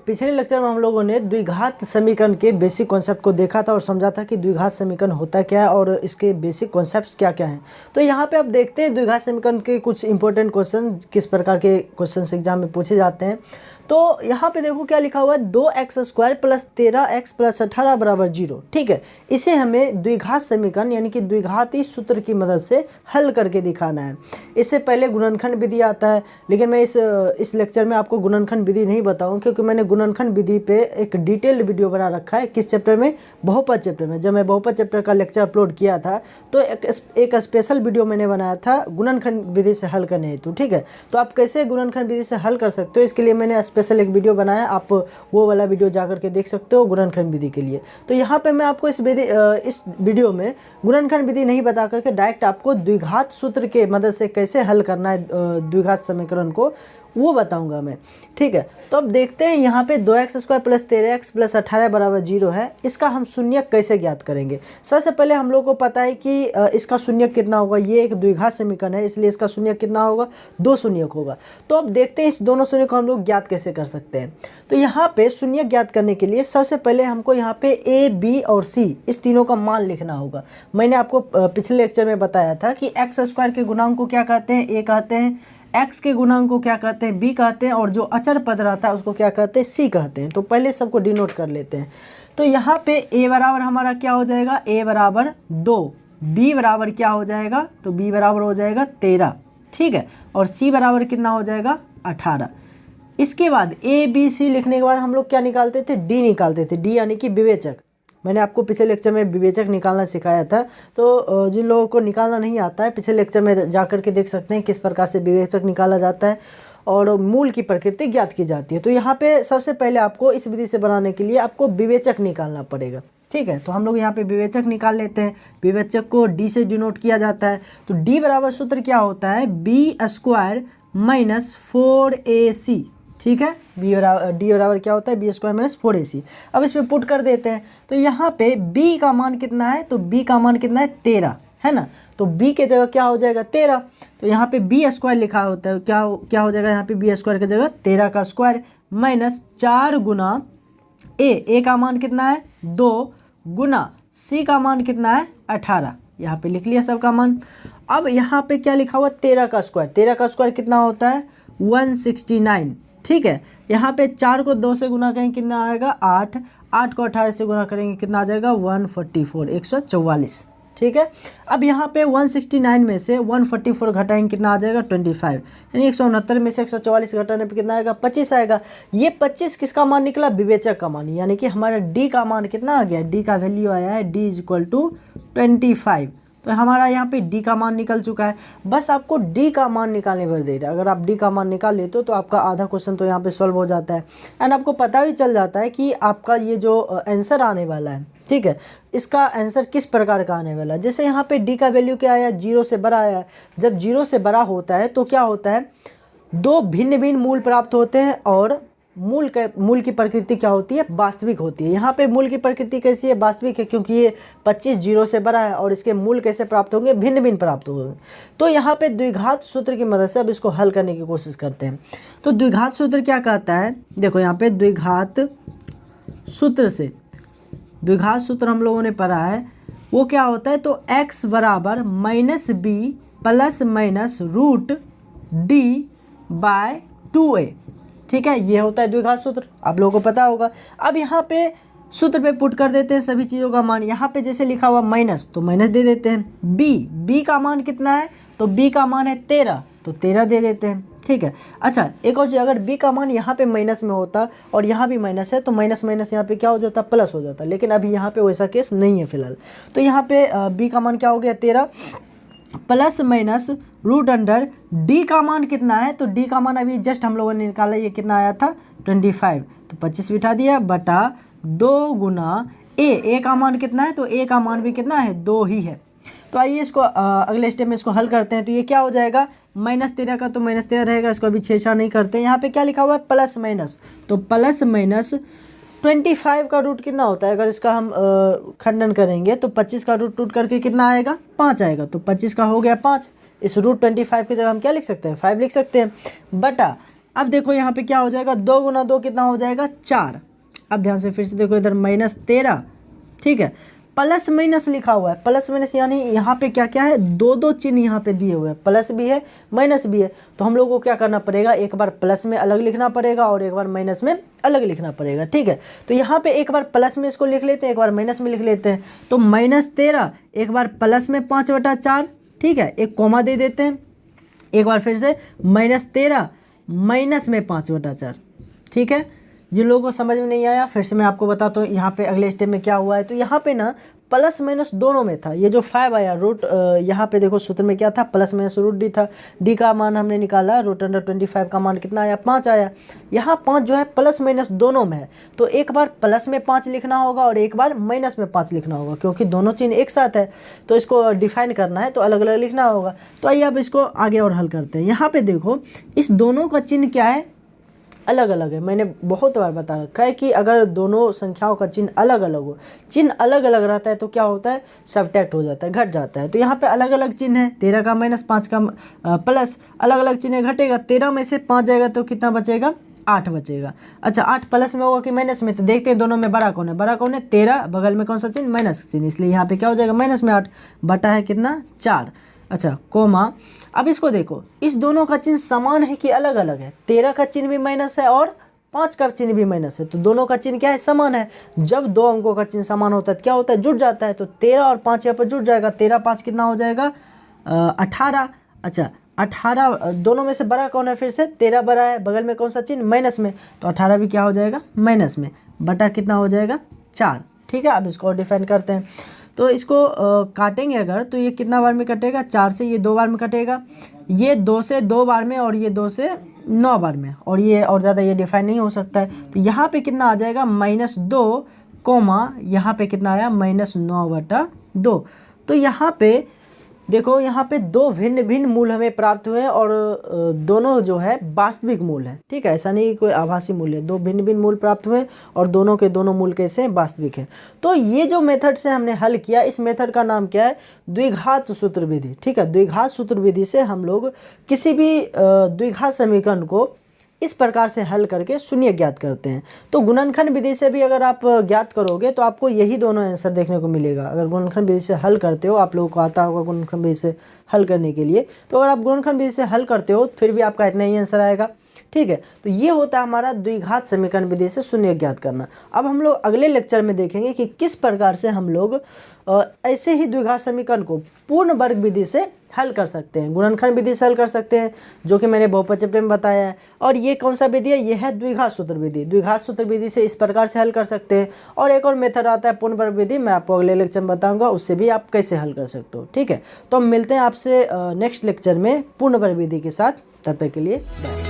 पिछले लेक्चर में हम लोगों ने द्विघात समीकरण के बेसिक कॉन्सेप्ट को देखा था और समझा था कि द्विघात समीकरण होता क्या है और इसके बेसिक कॉन्सेप्ट्स क्या क्या हैं। तो यहाँ पे अब देखते हैं द्विघात समीकरण के कुछ इंपॉर्टेंट क्वेश्चन किस प्रकार के क्वेश्चन एग्जाम में पूछे जाते हैं। तो यहाँ पे देखो क्या लिखा हुआ है, 2x² + 13x + 18 = 0। ठीक है, इसे हमें द्विघात समीकरण यानी कि द्विघाती सूत्र की मदद से हल करके दिखाना है। इससे पहले गुणनखंड विधि आता है, लेकिन मैं इस लेक्चर में आपको गुणनखंड विधि नहीं बताऊँ क्योंकि मैंने गुणनखंड विधि पे एक डिटेल्ड वीडियो बना रखा है। किस चैप्टर में? बहुपद चैप्टर में। जब मैं बहुपद चैप्टर का लेक्चर अपलोड किया था तो एक स्पेशल वीडियो मैंने बनाया था गुणनखंड विधि से हल करने हेतु। ठीक है, तो आप कैसे गुणनखंड विधि से हल कर सकते हो इसके लिए मैंने स्पेशल एक वीडियो बनाया, आप वो वाला वीडियो जाकर के देख सकते हो गुणनखंड विधि के लिए। तो यहाँ पे मैं आपको इस वीडियो में गुणनखंड विधि नहीं बता करके डायरेक्ट आपको द्विघात सूत्र के मदद से कैसे हल करना है द्विघात समीकरण को वो बताऊंगा मैं। ठीक है, तो अब देखते हैं यहाँ पे 2x² + 13x + 18 = 0 है। इसका हम शून्यक कैसे ज्ञात करेंगे? सबसे पहले हम लोग को पता है कि इसका शून्यक कितना होगा। ये एक द्विघात समीकरण है इसलिए इसका शून्यक कितना होगा? 2 शून्यक होगा। तो अब देखते हैं इस दोनों शून्यक को हम लोग ज्ञात कैसे कर सकते हैं। तो यहाँ पे शून्यक ज्ञात करने के लिए सबसे पहले हमको यहाँ पे a, b और c इस तीनों का मान लिखना होगा। मैंने आपको पिछले लेक्चर में बताया था कि x² के गुणांक को क्या कहते हैं? a कहते हैं, x के गुणांक को क्या कहते हैं? b कहते हैं, और जो अचर पद रहता है उसको क्या कहते हैं? c कहते हैं। तो पहले सबको डिनोट कर लेते हैं। तो यहाँ पे a बराबर हमारा क्या हो जाएगा? a बराबर 2, b बराबर क्या हो जाएगा? तो b बराबर हो जाएगा 13। ठीक है, और c बराबर कितना हो जाएगा? 18। इसके बाद a b c लिखने के बाद हम लोग क्या निकालते थे? d निकालते थे। d यानी कि विवेचक। मैंने आपको पिछले लेक्चर में विवेचक निकालना सिखाया था, तो जिन लोगों को निकालना नहीं आता है पिछले लेक्चर में जाकर के देख सकते हैं किस प्रकार से विवेचक निकाला जाता है और मूल की प्रकृति ज्ञात की जाती है। तो यहाँ पे सबसे पहले आपको इस विधि से बनाने के लिए आपको विवेचक निकालना पड़ेगा। ठीक है, तो हम लोग यहाँ पे विवेचक निकाल लेते हैं। विवेचक को d से डिनोट किया जाता है। तो d बराबर सूत्र क्या होता है? b² - 4ac। ठीक है, d बराबर क्या होता है? b² - 4ac। अब इसमें पुट कर देते हैं। तो यहाँ पे b का मान कितना है? तो b का मान कितना है? 13 है ना। तो b के जगह क्या हो जाएगा? 13। तो यहाँ पे b² लिखा होता है, क्या हो जाएगा यहाँ पे? b² की जगह 13 का स्क्वायर माइनस 4 गुना a का मान कितना है? 2 गुना c का मान कितना है? 18। यहाँ पे लिख लिया सबका मान। अब यहाँ पे क्या लिखा हुआ? 13 का स्क्वायर। 13 का स्क्वायर कितना होता है? 169। ठीक है, यहाँ पे 4 को 2 से गुना करेंगे कितना आएगा? 8। 8 को 18 से गुना करेंगे कितना आ जाएगा? 144, 144। ठीक है, अब यहाँ पे 169 में से 144 घटाएंगे कितना आ जाएगा? 25। यानी 169 में से 144 घटाने पे कितना आएगा? 25 आएगा। ये 25 किसका मान निकला? विवेचक का मान। यानी कि हमारा d का मान कितना आ गया? d का वैल्यू आया है d = 25। तो हमारा यहाँ पे d का मान निकल चुका है। बस आपको d का मान निकालने पर देर है। अगर आप d का मान निकाल लेते हो तो आपका आधा क्वेश्चन तो यहाँ पे सॉल्व हो जाता है एंड आपको पता भी चल जाता है कि आपका ये जो आंसर आने वाला है, ठीक है, इसका आंसर किस प्रकार का आने वाला है। जैसे यहाँ पे d का वैल्यू क्या आया? 0 से बड़ा आया है। जब 0 से बड़ा होता है तो क्या होता है? 2 भिन्न भिन्न मूल प्राप्त होते हैं और मूल की प्रकृति क्या होती है? वास्तविक होती है। यहाँ पे मूल की प्रकृति कैसी है? वास्तविक है, क्योंकि ये 25 0 से बड़ा है और इसके मूल कैसे प्राप्त होंगे? भिन्न भिन्न प्राप्त होंगे। तो यहाँ पे द्विघात सूत्र की मदद से अब इसको हल करने की कोशिश करते हैं। तो द्विघात सूत्र क्या कहता है? देखो यहाँ पे द्विघात सूत्र हम लोगों ने पढ़ा है, वो क्या होता है? तो x बराबर -b ± √d/2a। ठीक है, ये होता है द्विघात सूत्र, आप लोगों को पता होगा। अब यहाँ पे सूत्र पे पुट कर देते हैं सभी चीज़ों का मान। यहाँ पे जैसे लिखा हुआ माइनस तो माइनस दे देते हैं। b का मान कितना है? तो b का मान है 13, तो 13 दे देते हैं। ठीक है, अच्छा एक और चीज़, अगर b का मान यहाँ पे माइनस में होता और यहाँ भी माइनस है तो माइनस माइनस यहाँ पे क्या हो जाता? प्लस हो जाता। लेकिन अभी यहाँ पे वैसा केस नहीं है फिलहाल। तो यहाँ पे b का मान क्या हो गया? 13 ± √d का मान कितना है? तो d का मान अभी जस्ट हम लोगों ने निकाला, ये कितना आया था? 25। तो 25 बिठा दिया बटा 2 गुना a का मान कितना है? तो a का मान भी कितना है? 2 ही है। तो आइए इसको अगले स्टेप में इसको हल करते हैं। तो ये क्या हो जाएगा? -13 का तो -13 रहेगा, इसको अभी छेड़छाड़ नहीं करते। यहाँ पे क्या लिखा हुआ है? Plus minus. तो प्लस माइनस 25 का रूट कितना होता है? अगर इसका हम खंडन करेंगे तो 25 का रूट करके कितना आएगा? 5 आएगा। तो 25 का हो गया 5। इस √25 की जगह हम क्या लिख सकते हैं? 5 लिख सकते हैं बटा अब देखो यहाँ पे क्या हो जाएगा, 2 गुना 2 कितना हो जाएगा 4। अब ध्यान से फिर से देखो इधर -13, ठीक है, प्लस माइनस लिखा हुआ है, प्लस माइनस यानी यहाँ पे क्या क्या है, 2 चिन्ह यहाँ पे दिए हुए हैं, प्लस भी है माइनस भी है। तो हम लोग को क्या करना पड़ेगा, एक बार प्लस में अलग लिखना पड़ेगा और एक बार माइनस में अलग लिखना पड़ेगा, ठीक है। तो यहाँ पे एक बार प्लस में इसको लिख लेते हैं, एक बार माइनस में लिख लेते हैं। तो -13 एक बार प्लस में 5/4, ठीक है, एक कॉमा दे देते हैं, एक बार फिर से -13 माइनस में 5/4, ठीक है। जिन लोगों को समझ में नहीं आया फिर से मैं आपको बताता हूँ यहाँ पे अगले स्टेप में क्या हुआ है। तो यहाँ पे ना प्लस माइनस दोनों में था, ये जो 5 आया रूट, यहाँ पे देखो सूत्र में क्या था, प्लस माइनस रूट डी था, डी का मान हमने निकाला, √25 का मान कितना आया, 5 आया। यहाँ 5 जो है प्लस माइनस दोनों में है, तो एक बार प्लस में 5 लिखना होगा और एक बार माइनस में 5 लिखना होगा, क्योंकि दोनों चिन्ह एक साथ है तो इसको डिफाइन करना है तो अलग अलग लिखना होगा। तो आइए अब इसको आगे और हल करते हैं। यहाँ पे देखो इस दोनों का चिन्ह क्या है, अलग अलग है। मैंने बहुत बार बता रखा है कि अगर दोनों संख्याओं का चिन्ह अलग अलग हो, चिन्ह अलग अलग रहता है तो क्या होता है, सब्ट्रैक्ट हो जाता है, घट जाता है। तो यहाँ पे अलग अलग चिन्ह है, 13 का माइनस, 5 का प्लस, अलग अलग चिन्ह घटेगा। 13 में से 5 जाएगा तो कितना बचेगा, 8 बचेगा। अच्छा 8 प्लस में होगा कि माइनस में, तो देखते हैं दोनों में बड़ा कौन है, बड़ा कौन है 13, बगल में कौन सा चिन्ह, माइनस चिन्ह, इसलिए यहाँ पे क्या हो जाएगा माइनस में 8 बटा है कितना 4। अच्छा कोमा, अब इसको देखो इस दोनों का चिन्ह समान है कि अलग अलग है, 13 का चिन्ह भी माइनस है और 5 का चिन्ह भी माइनस है, तो दोनों का चिन्ह क्या है, समान है। जब दो अंकों का चिन्ह समान होता है तो क्या होता है, जुड़ जाता है। तो 13 और 5 यहाँ पर जुड़ जाएगा, 13 5 कितना हो जाएगा 18। अच्छा 18 दोनों में से बड़ा कौन है, फिर से 13 बड़ा है, बगल में कौन सा चिन्ह, माइनस में, तो 18 भी क्या हो जाएगा माइनस में, बटा कितना हो जाएगा 4, ठीक है। अब इसको डिफाइन करते हैं, तो इसको काटेंगे अगर तो ये कितना बार में कटेगा, 4 से ये 2 बार में कटेगा, ये 2 से 2 बार में और ये 2 से 9 बार में, और ये और ज़्यादा ये डिफाइन नहीं हो सकता है। तो यहाँ पे कितना आ जाएगा -2 कोमा, यहाँ पे कितना आया -9/2। तो यहाँ पे देखो यहाँ पे 2 भिन्न भिन्न मूल हमें प्राप्त हुए और दोनों जो है वास्तविक मूल है, ठीक है, ऐसा नहीं कि कोई आभासी मूल है, 2 भिन्न भिन्न मूल प्राप्त हुए और दोनों के दोनों मूल कैसे हैं, वास्तविक है। तो ये जो मेथड से हमने हल किया, इस मेथड का नाम क्या है, द्विघात सूत्र विधि, ठीक है। द्विघात सूत्र विधि से हम लोग किसी भी द्विघात समीकरण को इस प्रकार से हल करके शून्य ज्ञात करते हैं। तो गुणनखंड विधि से भी अगर आप ज्ञात करोगे तो आपको यही दोनों आंसर देखने को मिलेगा। अगर गुणनखंड विधि से हल करते हो, आप लोगों को आता होगा गुणनखंड विधि से हल करने के लिए, तो अगर आप गुणनखंड विधि से हल करते हो फिर भी आपका इतना ही आंसर आएगा, ठीक है। तो ये होता है हमारा द्विघात समीकरण विधि से शून्य ज्ञात करना। अब हम लोग अगले लेक्चर में देखेंगे कि किस प्रकार से हम लोग ऐसे ही द्विघात समीकरण को पूर्ण वर्ग विधि से हल कर सकते हैं, गुणनखंड विधि से हल कर सकते हैं, जो कि मैंने बहुपद चैप्टर में बताया है। और ये कौन सा विधि है, ये है द्विघात सूत्र विधि। द्विघात सूत्र विधि से इस प्रकार से हल कर सकते हैं। और एक और मेथड आता है पूर्ण वर्ग विधि, मैं आपको अगले लेक्चर में बताऊंगा, उससे भी आप कैसे हल कर सकते हो, ठीक है। तो हम मिलते हैं आपसे नेक्स्ट लेक्चर में पूर्ण वर्ग विधि के साथ, तब तक के लिए बाय।